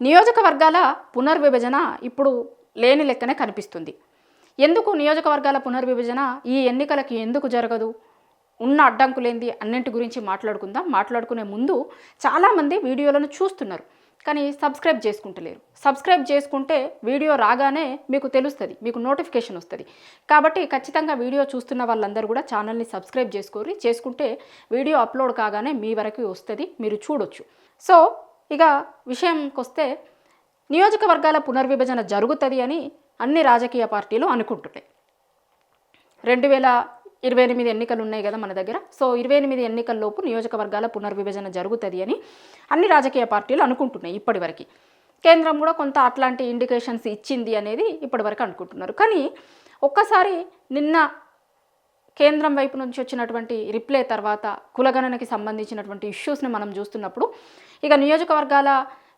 నియోజకవర్గాల పునర్విభజన ఇప్పుడు లేని లెక్కనే కనిపిస్తుంది. ఎందుకు నియోజకవర్గాల పునర్విభజన ఈ ఎన్నికలకి ఎందుకు జరగదు, ఉన్న అడ్డంకులేంది అన్నింటి గురించి మాట్లాడుకుందాం. మాట్లాడుకునే ముందు చాలామంది వీడియోలను చూస్తున్నారు కానీ సబ్స్క్రైబ్ చేసుకుంటలేరు. సబ్స్క్రైబ్ చేసుకుంటే వీడియో రాగానే మీకు తెలుస్తుంది, మీకు నోటిఫికేషన్ వస్తుంది. కాబట్టి ఖచ్చితంగా వీడియో చూస్తున్న వాళ్ళందరూ కూడా ఛానల్ని సబ్స్క్రైబ్ చేసుకుంటే వీడియో అప్లోడ్ కాగానే మీ వరకు వస్తుంది, మీరు చూడొచ్చు. సో ఇక విషయంకి వస్తే నియోజకవర్గాల పునర్విభజన జరుగుతుంది అని అన్ని రాజకీయ పార్టీలు అనుకుంటున్నాయి. 2028 ఎన్నికలు ఉన్నాయి కదా మన దగ్గర. సో 28 ఎన్నికల్లోపు నియోజకవర్గాల పునర్విభజన జరుగుతుంది అని అన్ని రాజకీయ పార్టీలు అనుకుంటున్నాయి ఇప్పటివరకు. కేంద్రం కూడా కొంత అట్లాంటి ఇండికేషన్స్ ఇచ్చింది అనేది ఇప్పటివరకు అనుకుంటున్నారు. కానీ ఒక్కసారి నిన్న కేంద్రం వైపు నుంచి వచ్చినటువంటి రిప్లై తర్వాత కులగణనకి సంబంధించినటువంటి ఇష్యూస్ని మనం చూస్తున్నప్పుడు ఇక నియోజకవర్గాల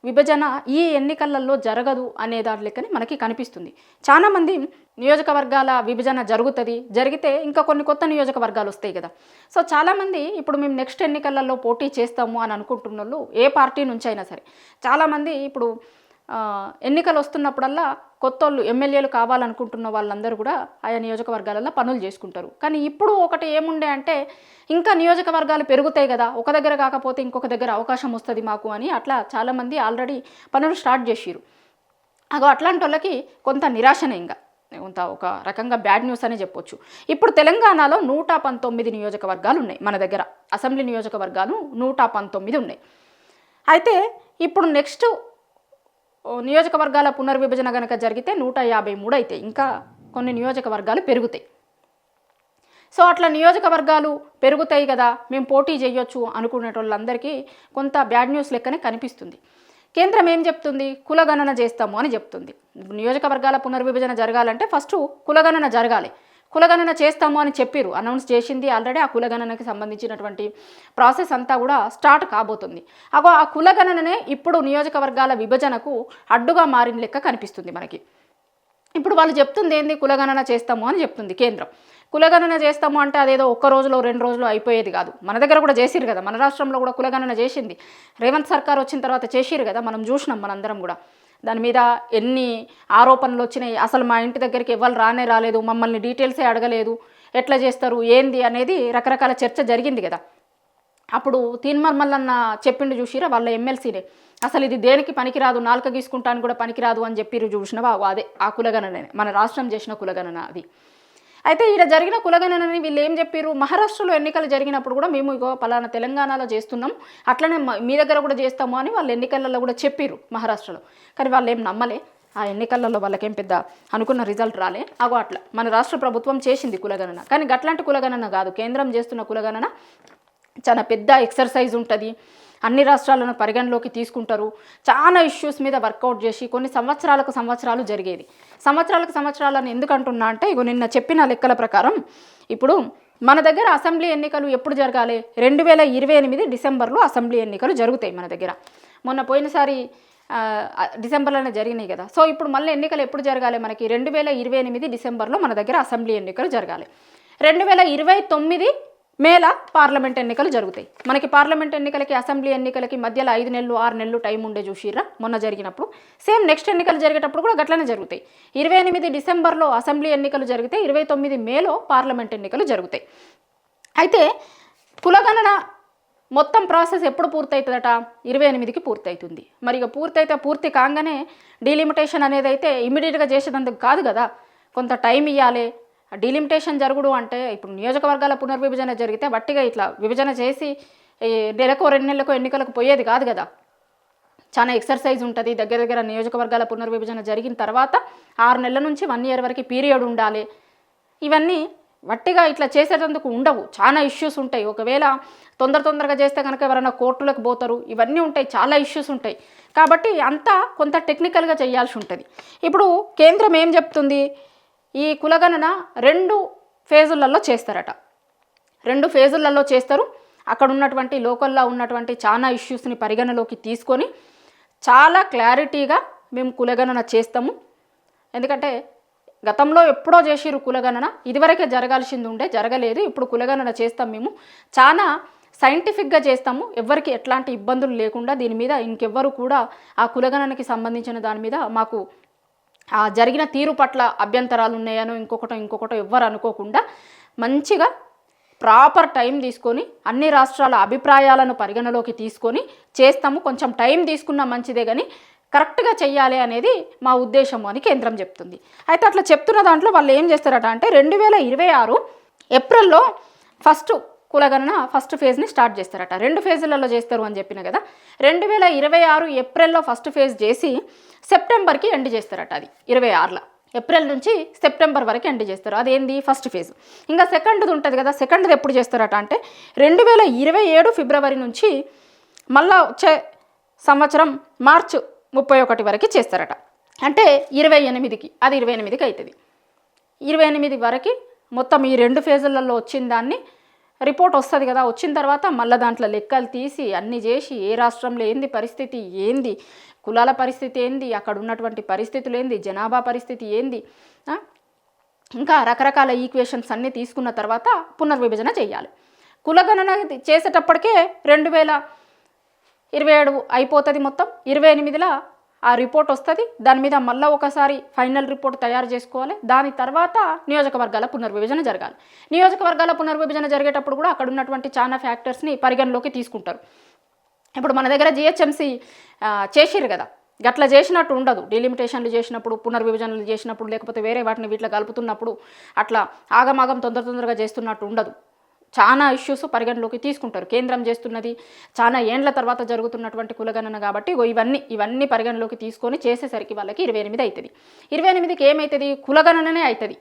విభజన ఈ ఎన్నికలలో జరగదు అనే దాని లెక్కనే మనకి కనిపిస్తుంది. చాలామంది నియోజకవర్గాల విభజన జరిగితే ఇంకా కొన్ని కొత్త నియోజకవర్గాలు వస్తాయి కదా. సో చాలామంది ఇప్పుడు మేము నెక్స్ట్ ఎన్నికలలో పోటీ చేస్తాము అని అనుకుంటున్న వాళ్ళు ఏ పార్టీ నుంచి అయినా సరే చాలామంది ఇప్పుడు ఎన్నికలు వస్తున్నప్పుడల్లా కొత్త వాళ్ళు ఎమ్మెల్యేలు కావాలనుకుంటున్న వాళ్ళందరూ కూడా ఆయా నియోజకవర్గాలలో పనులు చేసుకుంటారు. కానీ ఇప్పుడు ఒకటి ఏముండే అంటే ఇంకా నియోజకవర్గాలు పెరుగుతాయి కదా, ఒక దగ్గర కాకపోతే ఇంకొక దగ్గర అవకాశం వస్తుంది మాకు అని అట్లా చాలామంది ఆల్రెడీ పనులు స్టార్ట్ చేసిరు. అట్లాంటి వాళ్ళకి కొంత నిరాశనే, ఇంకా కొంత ఒక రకంగా బ్యాడ్ న్యూస్ అని చెప్పొచ్చు. ఇప్పుడు తెలంగాణలో 119 నియోజకవర్గాలు ఉన్నాయి మన దగ్గర. అసెంబ్లీ నియోజకవర్గాలు 119 ఉన్నాయి. అయితే ఇప్పుడు నెక్స్ట్ నియోజకవర్గాల పునర్విభజన కనుక జరిగితే 153 అవుతాయి. ఇంకా కొన్ని నియోజకవర్గాలు పెరుగుతాయి. సో అట్లా నియోజకవర్గాలు పెరుగుతాయి కదా, మేము పోటీ చేయొచ్చు అనుకునే వాళ్ళందరికీ కొంత బ్యాడ్ న్యూస్ లెక్కనే కనిపిస్తుంది. కేంద్రం ఏం చెప్తుంది, కులగణన చేస్తాము అని చెప్తుంది. నియోజకవర్గాల పునర్విభజన జరగాలంటే ఫస్ట్ కులగణన జరగాలి. కులగణన చేస్తాము అని చెప్పిరు, అనౌన్స్ చేసింది ఆల్రెడీ. ఆ కులగణనకి సంబంధించినటువంటి ప్రాసెస్ అంతా కూడా స్టార్ట్ కాబోతుంది. ఆ కులగణననే ఇప్పుడు నియోజకవర్గాల విభజనకు అడ్డుగా మారిన లెక్క కనిపిస్తుంది మనకి. ఇప్పుడు వాళ్ళు చెప్తుంది ఏంది, కులగణన చేస్తాము అని చెప్తుంది కేంద్రం. కులగణన చేస్తాము అంటే అదేదో ఒక్క రోజులో 2 రోజులు అయిపోయేది కాదు. మన దగ్గర కూడా చేసిరు కదా, మన రాష్ట్రంలో కూడా కులగణన చేసింది. రేవంత్ సర్కార్ వచ్చిన తర్వాత చేసిరు కదా, మనం చూసినాం మనందరం కూడా. దాని మీద ఎన్ని ఆరోపణలు వచ్చినాయి, అసలు మా ఇంటి దగ్గరికి ఎవరు రాలేదు, మమ్మల్ని డీటెయిల్సే అడగలేదు, ఎట్లా చేస్తారు ఏంది అనేది రకరకాల చర్చ జరిగింది కదా. అప్పుడు తీన్మార్ మల్లన్న చెప్పిండు చూసిరా వాళ్ళ ఎమ్మెల్సీనే, అసలు ఇది దేనికి పనికిరాదు, నాలుక గీసుకుంటాను కూడా పనికిరాదు అని చెప్పిరు చూసినవా. అదే ఆ కులగణనే, మన రాష్ట్రం చేసిన కులగణన అది. అయితే ఇక్కడ జరిగిన కులగణనని వీళ్ళు ఏం చెప్పారు, మహారాష్ట్రలో ఎన్నికలు జరిగినప్పుడు కూడా మేము ఇగో పలానా తెలంగాణలో చేస్తున్నాం, అట్లనే మీ దగ్గర కూడా చేస్తాము అని వాళ్ళు ఎన్నికలలో కూడా చెప్పారు మహారాష్ట్రలో. కానీ వాళ్ళు ఏం నమ్మలే. ఆ ఎన్నికలలో వాళ్ళకేం పెద్ద అనుకున్న రిజల్ట్ రాలే. అట్లా మన రాష్ట్ర ప్రభుత్వం చేసింది కులగణన. కానీ గట్లాంటి కులగణన కాదు, కేంద్రం చేస్తున్న కులగణన చాలా పెద్ద ఎక్సర్సైజ్ ఉంటుంది. అన్ని రాష్ట్రాలను పరిగణలోకి తీసుకుంటారు. చాలా ఇష్యూస్ మీద వర్కౌట్ చేసి కొన్ని సంవత్సరాలు జరిగేది. సంవత్సరాలను ఎందుకు అంటున్నా అంటే ఇగో నిన్న చెప్పిన లెక్కల ప్రకారం ఇప్పుడు మన దగ్గర అసెంబ్లీ ఎన్నికలు ఎప్పుడు జరగాలి, 2028 డిసెంబర్లో అసెంబ్లీ ఎన్నికలు జరుగుతాయి మన దగ్గర. మొన్న పోయినసారి డిసెంబర్లోనే జరిగినాయి కదా. సో ఇప్పుడు మళ్ళీ ఎన్నికలు ఎప్పుడు జరగాలి మనకి, 2028 డిసెంబర్లో మన దగ్గర అసెంబ్లీ ఎన్నికలు జరగాలి. 2029 మేలో పార్లమెంట్ ఎన్నికలు జరుగుతాయి మనకి. పార్లమెంట్ ఎన్నికలకి అసెంబ్లీ ఎన్నికలకి మధ్యలో 5 నెలలు 6 నెలలు టైం ఉండే చూసిర్రా మొన్న జరిగినప్పుడు. సేమ్ నెక్స్ట్ ఎన్నికలు జరిగేటప్పుడు కూడా గట్లనే జరుగుతాయి. 28 డిసెంబర్లో అసెంబ్లీ ఎన్నికలు జరిగితే 29 మేలో పార్లమెంట్ ఎన్నికలు జరుగుతాయి. అయితే కులగణన మొత్తం ప్రాసెస్ ఎప్పుడు పూర్తవుతుందట, 28కి పూర్తవుతుంది. మరి ఇక పూర్తి కాగానే డీలిమిటేషన్ అనేది అయితే ఇమ్మీడియట్గా చేసేటందుకు కాదు కదా, కొంత టైం ఇవ్వాలి. డీలిమిటేషన్ జరుగుడు అంటే ఇప్పుడు నియోజకవర్గాల పునర్విభజన జరిగితే వట్టిగా ఇట్లా విభజన చేసి నెలకో 2 నెలలకో ఎన్నికలకు పోయేది కాదు కదా. చాలా ఎక్సర్సైజ్ ఉంటుంది. దగ్గర నియోజకవర్గాల పునర్విభజన జరిగిన తర్వాత 6 నెలల నుంచి 1 ఇయర్ వరకు పీరియడ్ ఉండాలి. ఇవన్నీ వట్టిగా ఇట్లా చేసేటందుకు ఉండవు, చాలా ఇష్యూస్ ఉంటాయి. ఒకవేళ తొందరగా చేస్తే కనుక ఎవరైనా కోర్టులకు పోతారు, ఇవన్నీ ఉంటాయి, చాలా ఇష్యూస్ ఉంటాయి. కాబట్టి అంతా కొంత టెక్నికల్గా చేయాల్సి ఉంటుంది. ఇప్పుడు కేంద్రం ఏం చెప్తుంది, ఈ కులగణన 2 ఫేజులలో చేస్తారట. 2 ఫేజులలో చేస్తారు. అక్కడ ఉన్నటువంటి లోకల్లో ఉన్నటువంటి చాలా ఇష్యూస్ని పరిగణలోకి తీసుకొని చాలా క్లారిటీగా మేము కులగణన చేస్తాము. ఎందుకంటే గతంలో ఎప్పుడో చేసిరు కులగణన, ఇదివరకే జరగాల్సింది ఉండే, జరగలేదు. ఇప్పుడు కులగణన చేస్తాం మేము, చాలా సైంటిఫిక్గా చేస్తాము, ఎవరికి ఎట్లాంటి ఇబ్బందులు లేకుండా దీని మీద ఇంకెవ్వరు కూడా ఆ కులగణనకి సంబంధించిన దాని మీద మాకు ఆ జరిగిన తీరు పట్ల అభ్యంతరాలు ఉన్నాయనో ఇంకొకటో ఎవ్వరు అనుకోకుండా మంచిగా ప్రాపర్ టైం తీసుకొని అన్ని రాష్ట్రాల అభిప్రాయాలను పరిగణలోకి తీసుకొని చేస్తాము. కొంచెం టైం తీసుకున్నా మంచిదే కానీ కరెక్ట్గా చెయ్యాలి అనేది మా ఉద్దేశము అని కేంద్రం చెప్తుంది. అయితే అట్లా చెప్తున్న దాంట్లో వాళ్ళు ఏం చేస్తారట అంటే 2026 ఏప్రిల్లో ఫస్ట్ కులగణన ఫస్ట్ ఫేజ్ని స్టార్ట్ చేస్తారట. 2 ఫేజులలో చేస్తారు అని చెప్పిన కదా. 2026 ఏప్రిల్లో ఫస్ట్ ఫేజ్ చేసి సెప్టెంబర్కి ఎండ్ చేస్తారట. అది 26లో ఏప్రిల్ నుంచి సెప్టెంబర్ వరకు ఎండ్ చేస్తారు. అదేంది ఫస్ట్ ఫేజ్. ఇంకా సెకండ్ది ఉంటుంది కదా, సెకండ్ది ఎప్పుడు చేస్తారట అంటే 2027 ఫిబ్రవరి నుంచి మళ్ళా వచ్చే సంవత్సరం మార్చ్ 31 వరకు చేస్తారట. అంటే 28కి అది 28కి అవుతుంది. 28 వరకు మొత్తం ఈ 2 ఫేజులలో వచ్చిన దాన్ని రిపోర్ట్ వస్తుంది కదా. వచ్చిన తర్వాత మళ్ళీ దాంట్లో లెక్కలు తీసి అన్నీ చేసి ఏ రాష్ట్రంలో ఏంది పరిస్థితి, ఏంది కులాల పరిస్థితి ఏంది, అక్కడ ఉన్నటువంటి పరిస్థితులు ఏంది, జనాభా పరిస్థితి ఏంది, ఇంకా రకరకాల ఈక్వేషన్స్ అన్నీ తీసుకున్న తర్వాత పునర్విభజన చేయాలి. కులగణన చేసేటప్పటికే 2027 అయిపోతుంది. మొత్తం 28లో ఆ రిపోర్ట్ వస్తుంది. దాని మీద మళ్ళీ ఒకసారి ఫైనల్ రిపోర్ట్ తయారు చేసుకోవాలి. దాని తర్వాత నియోజకవర్గాల పునర్విభజన జరగాలి. నియోజకవర్గాల పునర్విభజన జరిగేటప్పుడు కూడా అక్కడ ఉన్నటువంటి చాలా ఫ్యాక్టర్స్ని పరిగణలోకి తీసుకుంటారు. ఇప్పుడు మన దగ్గర జిహెచ్ఎంసీ చేసిరు కదా, గట్లా చేసినట్టు ఉండదు. డిలిమిటేషన్లు చేసినప్పుడు, పునర్విభజనలు చేసినప్పుడు, లేకపోతే వేరే వాటిని వీటిలో కలుపుతున్నప్పుడు అట్లా ఆగమాగం తొందరగా చేస్తున్నట్టు ఉండదు. చాలా ఇష్యూస్ పరిగణలోకి తీసుకుంటారు. కేంద్రం చేస్తున్నది చాలా ఏండ్ల తర్వాత జరుగుతున్నటువంటి కులగణన కాబట్టి ఇవన్నీ పరిగణలోకి తీసుకొని చేసేసరికి వాళ్ళకి 28 అవుతుంది. 28కి ఏమవుతుంది, కులగణననే అవుతుంది.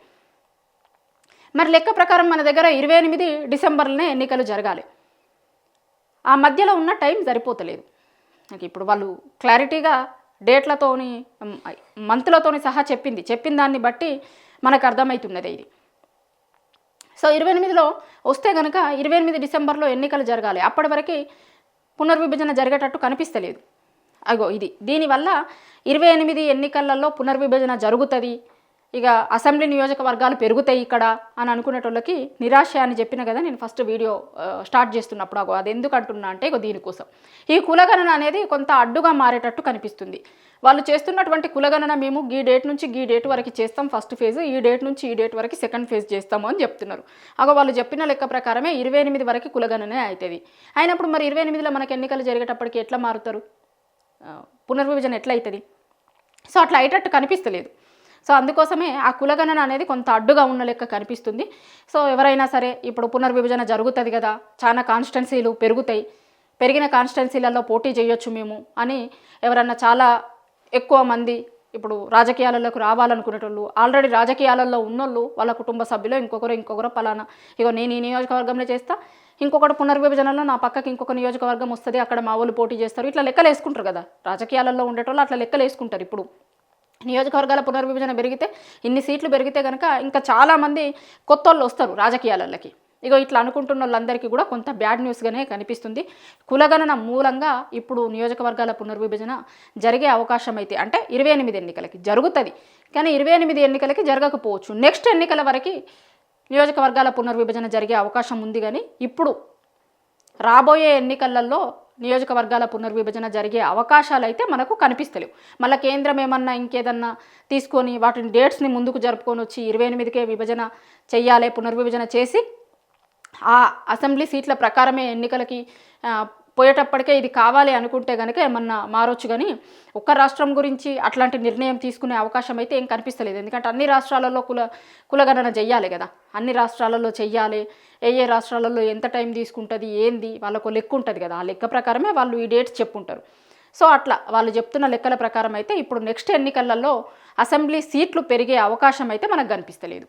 మరి లెక్క ప్రకారం మన దగ్గర 28 డిసెంబర్లోనే ఎన్నికలు జరగాలి. ఆ మధ్యలో ఉన్న టైం సరిపోతలేదు. నాకు ఇప్పుడు వాళ్ళు క్లారిటీగా డేట్లతోని మంత్లతోని సహా చెప్పిన దాన్ని బట్టి మనకు అర్థమవుతున్నది ఇది. సో 28లో వస్తే కనుక 28 డిసెంబర్లో ఎన్నికలు జరగాలి. అప్పటి వరకు పునర్విభజన జరిగేటట్టు కనిపిస్తలేదు. అగో ఇది దీనివల్ల 28 ఎన్నికలలో పునర్విభజన జరుగుతుంది, ఇక అసెంబ్లీ నియోజకవర్గాలు పెరుగుతాయి ఇక్కడ అని అనుకునేటోళ్ళకి నిరాశ అని చెప్పిన కదా నేను ఫస్ట్ వీడియో స్టార్ట్ చేస్తున్నప్పుడు. అది ఎందుకు అంటున్నా అంటే దీనికోసం ఈ కులగణన అనేది కొంత అడ్డుగా మారేటట్టు కనిపిస్తుంది. వాళ్ళు చేస్తున్నటువంటి కులగణన మేము ఈ డేట్ నుంచి ఈ డేట్ వరకు చేస్తాం ఫస్ట్ ఫేజ్, ఈ డేట్ నుంచి ఈ డేట్ వరకు సెకండ్ ఫేజ్ చేస్తాము అని చెప్తున్నారు. వాళ్ళు చెప్పిన లెక్క ప్రకారమే 28 వరకు కులగణనే అవుతుంది. అయినప్పుడు మరి 28లో మనకి ఎన్నికలు జరిగేటప్పటికి ఎట్లా మారుతారు, పునర్విభజన ఎట్లా అవుతుంది? సో అట్లా అయ్యేటట్టు కనిపిస్తలేదు. సో అందుకోసమే ఆ కులగణన అనేది కొంత అడ్డుగా ఉన్న లెక్క కనిపిస్తుంది. సో ఎవరైనా సరే ఇప్పుడు పునర్విభజన జరుగుతుంది కదా, చాలా కాన్స్టిట్యున్సీలు పెరుగుతాయి, పెరిగిన కాన్స్టిట్యున్సీలలో పోటీ చేయొచ్చు మేము అని ఎవరన్నా చాలా ఎక్కువ మంది ఇప్పుడు రాజకీయాలలోకి రావాలనుకునేటోళ్ళు, ఆల్రెడీ రాజకీయాలలో ఉన్నోళ్ళు వాళ్ళ కుటుంబ సభ్యులు ఇంకొకరు పలానా నేను ఈ నియోజకవర్గంలో చేస్తా, ఇంకొకటి పునర్విభజనలో నా పక్కకి ఇంకొక నియోజకవర్గం వస్తుంది, అక్కడ మా వాళ్ళు పోటీ చేస్తారు, ఇట్లా లెక్కలు వేసుకుంటారు కదా. రాజకీయాలలో ఉండేటోళ్ళు అట్లా లెక్కలు వేసుకుంటారు. ఇప్పుడు నియోజకవర్గాల పునర్విభజన పెరిగితే, ఇన్ని సీట్లు పెరిగితే కనుక ఇంకా చాలామంది కొత్త వాళ్ళు వస్తారు రాజకీయాలకి. ఇట్లా అనుకుంటున్న వాళ్ళందరికీ కూడా కొంత బ్యాడ్ న్యూస్గానే కనిపిస్తుంది. కులగణన మూలంగా ఇప్పుడు నియోజకవర్గాల పునర్విభజన జరిగే అవకాశం అయితే అంటే 28 ఎన్నికలకి జరుగుతుంది, కానీ 28 ఎన్నికలకి జరగకపోవచ్చు. నెక్స్ట్ ఎన్నికల వరకు నియోజకవర్గాల పునర్విభజన జరిగే అవకాశం ఉంది. కానీ ఇప్పుడు రాబోయే ఎన్నికలలో నియోజకవర్గాల పునర్విభజన జరిగే అవకాశాలు అయితే మనకు కనిపిస్తలేవు. మళ్ళీ కేంద్రం ఏమన్నా ఇంకేదన్నా తీసుకొని వాటిని డేట్స్ని ముందుకు జరుపుకొని వచ్చి 28కే విభజన చెయ్యాలి, పునర్విభజన చేసి ఆ అసెంబ్లీ సీట్ల ప్రకారమే ఎన్నికలకి పోయేటప్పటికే ఇది కావాలి అనుకుంటే కనుక ఏమన్నా మారొచ్చు. కానీ ఒక్క రాష్ట్రం గురించి అట్లాంటి నిర్ణయం తీసుకునే అవకాశం అయితే ఏం కనిపిస్తలేదు. ఎందుకంటే అన్ని రాష్ట్రాలలో కులగణన చెయ్యాలి కదా, అన్ని రాష్ట్రాలలో చెయ్యాలి. ఏ రాష్ట్రాలలో ఎంత టైం తీసుకుంటుంది ఏంది వాళ్ళకు లెక్క ఉంటుంది కదా, ఆ లెక్క ప్రకారమే వాళ్ళు ఈ డేట్స్ చెప్పుంటారు. సో అట్లా వాళ్ళు చెప్తున్న లెక్కల ప్రకారం అయితే ఇప్పుడు నెక్స్ట్ ఎన్నికలలో అసెంబ్లీ సీట్లు పెరిగే అవకాశం అయితే మనకు కనిపిస్తలేదు.